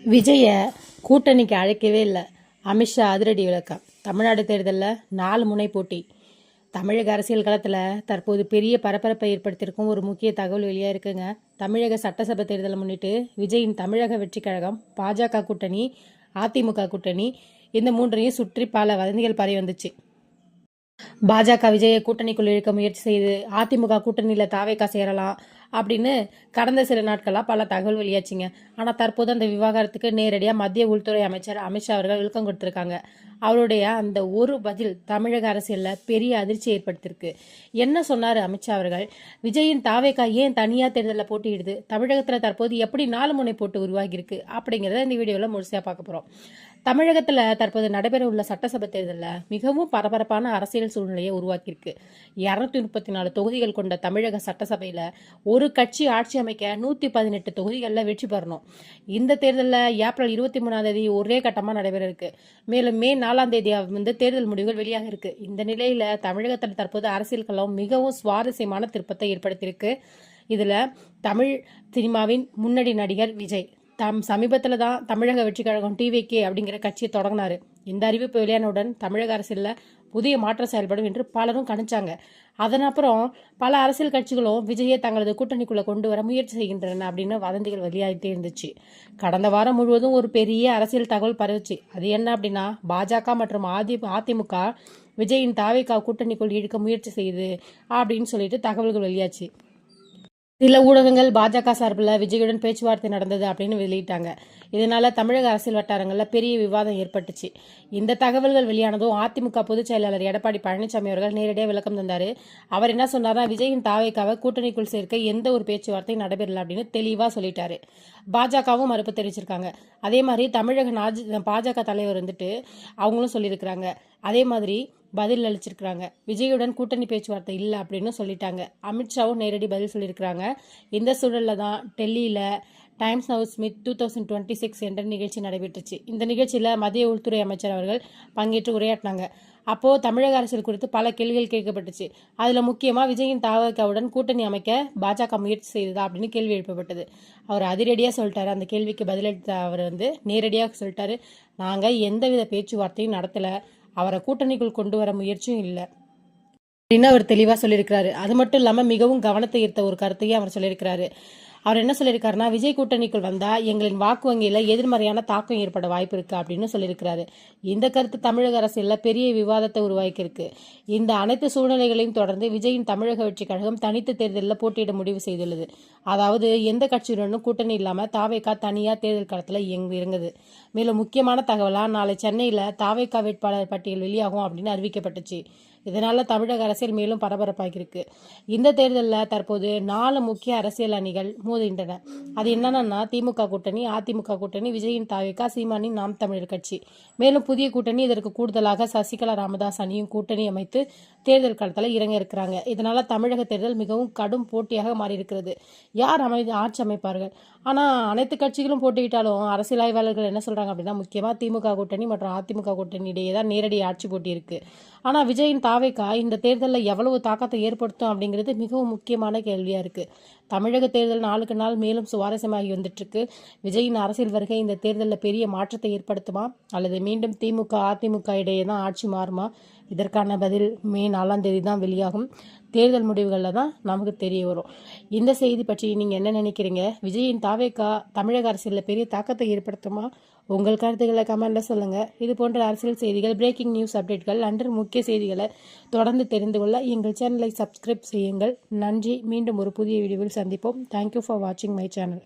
விஜய கூட்டணிக்கு அழைக்கவே இல்லை. அமித்ஷா அதிரடி விளக்கம். தமிழ்நாடு தேர்தலில் 4 முனை போட்டி. தமிழக அரசியல் களத்தில் தற்போது பெரிய பரபரப்பை ஏற்படுத்தியிருக்கும் ஒரு முக்கிய தகவல் வெளியாக இருக்குங்க. தமிழக சட்டசபை தேர்தலை முன்னிட்டு விஜயின் தமிழக வெற்றி கழகம், பாஜக கூட்டணி, அதிமுக கூட்டணி இந்த மூன்றையும் சுற்றி பல வதந்திகள் பரவி வந்துச்சு. பாஜக விஜயை கூட்டணிக்குள் இழுக்க முயற்சி செய்து அதிமுக கூட்டணியில் தாவேக்கா சேரலாம் அப்படின்னு கடந்த சில நாட்களாக பல தகவல் வெளியாச்சுங்க. ஆனால் தற்போது அந்த விவகாரத்துக்கு நேரடியாக மத்திய உள்துறை அமைச்சர் அமித்ஷா அவர்கள் விளக்கம் கொடுத்துருக்காங்க. அவருடைய அந்த ஒரு பதில் தமிழக அரசியலில் பெரிய அதிர்ச்சி ஏற்படுத்தியிருக்கு. என்ன சொன்னார் அமித்ஷா அவர்கள்? விஜயின் தாவேக்கா ஏன் தனியாக தேர்தலில் போட்டியிடுது, தமிழகத்தில் தற்போது எப்படி 4 முனை போட்டு உருவாகியிருக்கு அப்படிங்கிறத இந்த வீடியோவில் முழுசாக பார்க்க போகிறோம். தமிழகத்தில் தற்போது நடைபெற உள்ள சட்டசபை தேர்தலில் மிகவும் பரபரப்பான அரசியல் சூழ்நிலையை உருவாக்கியிருக்கு. 234 தொகுதிகள் கொண்ட தமிழக சட்டசபையில் ஒரு கட்சி ஆட்சி அமைக்க 118 தொகுதிகளில் வெற்றி பெறணும். இந்த தேர்தலில் ஏப்ரல் 23 ஒரே கட்டமாக நடைபெற இருக்கு. மேலும் மே 4 தேர்தல் முடிவுகள் வெளியாக இருக்கு. இந்த நிலையில தமிழகத்தில் தற்போது அரசியல் களம் மிகவும் சுவாரஸ்யமான திருப்பத்தை ஏற்படுத்தியிருக்கு. இதுல தமிழ் சினிமாவின் முன்னணி நடிகர் விஜய் சமீபத்தில் தான் தமிழக வெற்றி கழகம் டிவிகே அப்படிங்கிற கட்சியை தொடங்கினாரு. இந்த அறிவிப்பு வெளியானவுடன் தமிழக அரசியலில் புதிய மாற்றம் செயல்படும் என்று பலரும் கணிச்சாங்க. அதன் அப்புறம் பல அரசியல் கட்சிகளும் விஜயை தங்களது கூட்டணிக்குள்ள கொண்டு வர முயற்சி செய்கின்றன அப்படின்னு வதந்திகள் வெளியாகிட்டே இருந்துச்சு. கடந்த வாரம் முழுவதும் ஒரு பெரிய அரசியல் தகவல் பரவுச்சு. அது என்ன அப்படின்னா, பாஜக மற்றும் அதிமுக விஜயின் தாவேக்கா கூட்டணிக்குள் இழுக்க முயற்சி செய்யுது அப்படின்னு சொல்லிட்டு தகவல்கள் வெளியாச்சு. சில ஊடகங்கள் பாஜக சார்பில் விஜயுடன் பேச்சுவார்த்தை நடந்தது அப்படின்னு வெளியிட்டாங்க. இதனால தமிழக அரசியல் வட்டாரங்களில் பெரிய விவாதம் ஏற்பட்டுச்சு. இந்த தகவல்கள் வெளியானதும் அதிமுக பொதுச் செயலாளர் எடப்பாடி பழனிசாமி அவர்கள் நேரடியாக விளக்கம் தந்தார். அவர் என்ன சொன்னார்னா, விஜயின் தாவேக்காவை கூட்டணிக்குள் சேர்க்க எந்த ஒரு பேச்சுவார்த்தையும் நடைபெறல அப்படின்னு தெளிவாக சொல்லிட்டாரு. பாஜகவும் மறுப்பு தெரிவிச்சிருக்காங்க. அதே மாதிரி தமிழக பாஜக தலைவர் அவங்களும் சொல்லியிருக்கிறாங்க. அதே மாதிரி பதில் அளிச்சிருக்கிறாங்க. விஜயுடன் கூட்டணி பேச்சுவார்த்தை இல்லை அப்படின்னு சொல்லிட்டாங்க. அமித்ஷாவும் நேரடி பதில் சொல்லியிருக்கிறாங்க. இந்த சூழலில் தான் டெல்லியில் டைம்ஸ் நவ் ஸ்மித் 2026 என்ற நிகழ்ச்சி நடைபெற்றுச்சு. இந்த நிகழ்ச்சியில் மத்திய உள்துறை அமைச்சர் அவர்கள் பங்கேற்று உரையாற்றினாங்க. அப்போது தமிழக அரசியல் குறித்து பல கேள்விகள் கேட்கப்பட்டுச்சு. அதில் முக்கியமாக விஜயின் தாவேக்காவுடன் கூட்டணி அமைக்க பாஜக முயற்சி செய்ததா அப்படின்னு கேள்வி எழுப்பப்பட்டது. அவர் அதிரடியாக சொல்லிட்டாரு. அந்த கேள்விக்கு பதிலளித்த அவர் நேரடியாக சொல்லிட்டாரு, நாங்கள் எந்தவித பேச்சுவார்த்தையும் நடத்தலை, அவரை கூட்டணிக்குள் கொண்டு வர முயற்சியும் இல்லை அப்படின்னு அவர் தெளிவாக சொல்லியிருக்கிறாரு. அது மட்டும் இல்லாமல் மிகவும் கவனத்தை ஈர்த்த ஒரு கருத்தையும் அவர் சொல்லியிருக்கிறாரு. அவர் என்ன சொல்லியிருக்காருன்னா, விஜய் கூட்டணிக்குள் வந்தால் எங்களின் வாக்கு வங்கியில் எதிர்மறையான தாக்கம் ஏற்பட வாய்ப்பு இருக்கு அப்படின்னு சொல்லியிருக்கிறாரு. இந்த கருத்து தமிழக அரசியலில் பெரிய விவாதத்தை உருவாக்கியிருக்கு. இந்த அனைத்து சூழ்நிலைகளையும் தொடர்ந்து விஜயின் தமிழக வெற்றி கழகம் தனித்து தேர்தலில் போட்டியிட முடிவு செய்துள்ளது. அதாவது எந்த கட்சியுடனும் கூட்டணி இல்லாமல் தாவேக்கா தனியாக தேர்தல் களத்தில் இறங்குது. மேலும் முக்கியமான தகவலாக நாளை சென்னையில் தாவேக்கா வேட்பாளர் பட்டியல் வெளியாகும் அப்படின்னு அறிவிக்கப்பட்டுச்சு. இதனால தமிழக அரசியல் மேலும் பரபரப்பாகியிருக்கு. இந்த தேர்தலில் தற்போது 4 முக்கிய அரசியல் அணிகள் மோதுகின்றன. அது என்னன்னா, திமுக கூட்டணி, அதிமுக கூட்டணி, விஜயின் தாவேக்கா, சீமானின் நாம் தமிழர் கட்சி. மேலும் புதிய கூட்டணி, இதற்கு கூடுதலாக சசிகலா ராமதாஸ் அணியும் கூட்டணி அமைத்து தேர்தல் களத்தில் இறங்க இருக்கிறாங்க. இதனால தமிழக தேர்தல் மிகவும் கடும் போட்டியாக மாறியிருக்கிறது. யார் ஆட்சி அமைப்பார்கள்? ஆனால் அனைத்து கட்சிகளும் போட்டியிட்டாலும் அரசியல் ஆய்வாளர்கள் என்ன சொல்றாங்க அப்படின்னா, முக்கியமாக திமுக கூட்டணி மற்றும் அதிமுக கூட்டணி இடையே தான் நேரடி ஆட்சி போட்டி இருக்கு. ஆனால் விஜயின் தாவேக்கா இந்த தேர்தலில் எவ்வளவு தாக்கத்தை ஏற்படுத்தும் அப்படிங்கிறது மிகவும் முக்கியமான கேள்வியா இருக்கு. தமிழக தேர்தல் நாளுக்கு நாள் மேலும் சுவாரஸ்யமாகி வந்துட்டு இருக்கு. விஜயின் அரசியல் வருகை இந்த தேர்தலில் பெரிய மாற்றத்தை ஏற்படுத்துமா, அல்லது மீண்டும் திமுக அதிமுக இடையே தான் ஆட்சி மாறுமா? இதற்கான பதில் மே 4 தான் வெளியாகும். தேர்தல் முடிவுகளில் தான் நமக்கு தெரிய வரும். இந்த செய்தி பற்றி நீங்கள் என்ன நினைக்கிறீங்க? விஜயின் தாவேக்கா தமிழக அரசியலில் பெரிய தாக்கத்தை ஏற்படுத்துமா? உங்கள் கருத்துக்களை கமெண்ட்ல சொல்லுங்கள். இது போன்ற அரசியல் செய்திகள், பிரேக்கிங் நியூஸ் அப்டேட்கள் அன்று முக்கிய செய்திகளை தொடர்ந்து தெரிந்து கொள்ள எங்கள் சேனலை சப்ஸ்கிரைப் செய்யுங்கள். நன்றி. மீண்டும் ஒரு புதிய வீடியோவில் சந்திப்போம். தேங்க்யூ ஃபார் வாட்சிங் மை சேனல்.